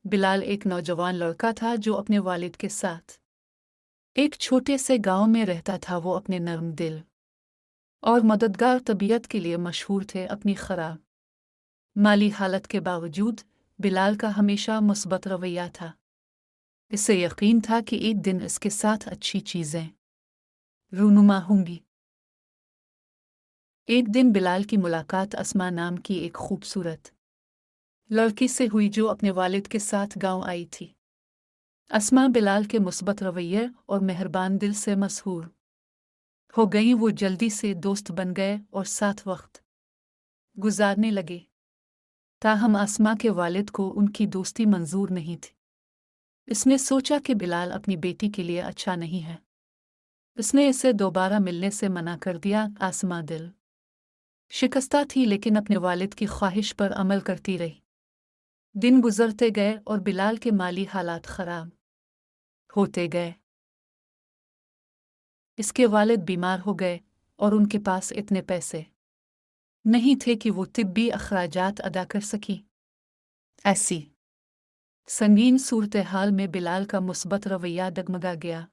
बिलाल एक नौजवान लड़का था जो अपने वालिद के साथ एक छोटे से गांव में रहता था। वो अपने नर्म दिल और मददगार तबीयत के लिए मशहूर थे। अपनी खराब माली हालत के बावजूद बिलाल का हमेशा मुस्बत रवैया था। इसे यकीन था कि एक दिन इसके साथ अच्छी चीज़ें रूनुमा होंगी। एक दिन बिलाल की मुलाकात अस्मा नाम की एक खूबसूरत लड़की से हुई जो अपने वालिद के साथ गांव आई थी। अस्मा बिलाल के मुस्बत रवैये और मेहरबान दिल से मशहूर हो गई। वो जल्दी से दोस्त बन गए और साथ वक्त गुजारने लगे। ताहम अस्मा के वालिद को उनकी दोस्ती मंजूर नहीं थी। इसने सोचा कि बिलाल अपनी बेटी के लिए अच्छा नहीं है। इसने इसे दोबारा मिलने से मना कर दिया। अस्मा दिल शिकस्ता थी लेकिन अपने वालिद की ख्वाहिश पर अमल करती रही। दिन गुजरते गए और बिलाल के माली हालात खराब होते गए। इसके वालिद बीमार हो गए और उनके पास इतने पैसे नहीं थे कि वो तिब्बी अखराजात अदा कर सकी। ऐसी संगीन सूरत हाल में बिलाल का मुस्बत रवैया डगमगा गया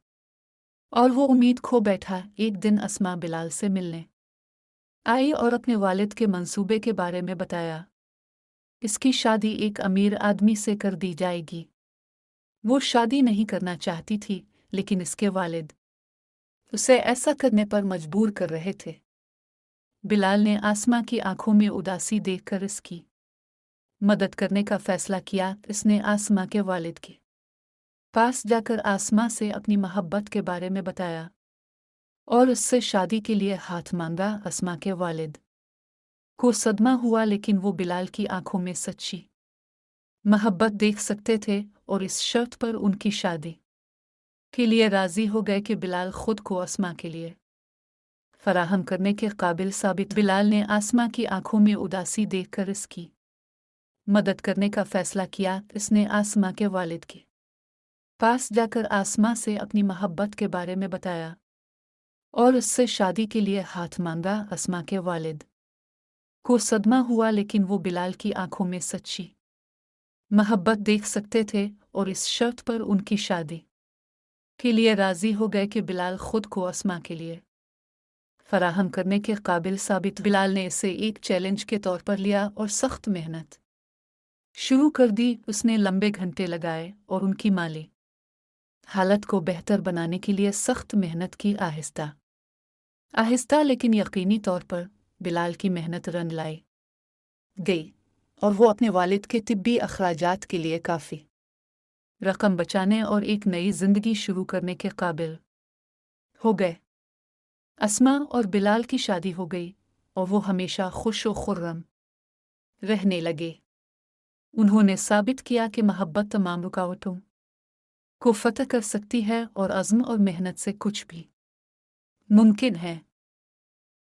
और वो उम्मीद खो बैठा। एक दिन अस्मा बिलाल से मिलने आई और अपने वालिद के मंसूबे के बारे में बताया। इसकी शादी एक अमीर आदमी से कर दी जाएगी। वो शादी नहीं करना चाहती थी लेकिन इसके वालिद उसे ऐसा करने पर मजबूर कर रहे थे। बिलाल ने आसमा की आंखों में उदासी देखकर इसकी मदद करने का फैसला किया। इसने आसमा के वालिद के पास जाकर आसमा से अपनी मोहब्बत के बारे में बताया और उससे शादी के लिए हाथ मांगा। आसमा के वालिद को सदमा हुआ लेकिन वो बिलाल की आंखों में सच्ची मोहब्बत देख सकते थे और इस शर्त पर उनकी शादी के लिए राजी हो गए कि बिलाल खुद को आसमा के लिए फराहम करने के काबिल साबित। बिलाल ने आसमा की आंखों में उदासी देखकर इसकी मदद करने का फैसला किया। इसने आसमा के वालिद के पास जाकर आसमा से अपनी मोहब्बत के बारे में बताया और उससे शादी के लिए हाथ मांगा। आसमा के वालिद को सदमा हुआ लेकिन वो बिलाल की आंखों में सच्ची मोहब्बत देख सकते थे और इस शर्त पर उनकी शादी के लिए राजी हो गए कि बिलाल खुद को आसमा के लिए फराहम करने के काबिल साबित। बिलाल ने इसे एक चैलेंज के तौर पर लिया और सख्त मेहनत शुरू कर दी। उसने लंबे घंटे लगाए और उनकी माली हालत को बेहतर बनाने के लिए सख्त मेहनत की। आहिस्ता आहिस्ता लेकिन यकीनी तौर पर बिलाल की मेहनत रंग लाई गई और वो अपने वालिद के तिब्बी अखराजात के लिए काफ़ी रकम बचाने और एक नई जिंदगी शुरू करने के काबिल हो गए। अस्मा और बिलाल की शादी हो गई और वो हमेशा खुश व खुर्रम रहने लगे। उन्होंने साबित किया कि मोहब्बत तमाम रुकावटों को फतह कर सकती है और अज़्म और मेहनत से कुछ भी मुमकिन है।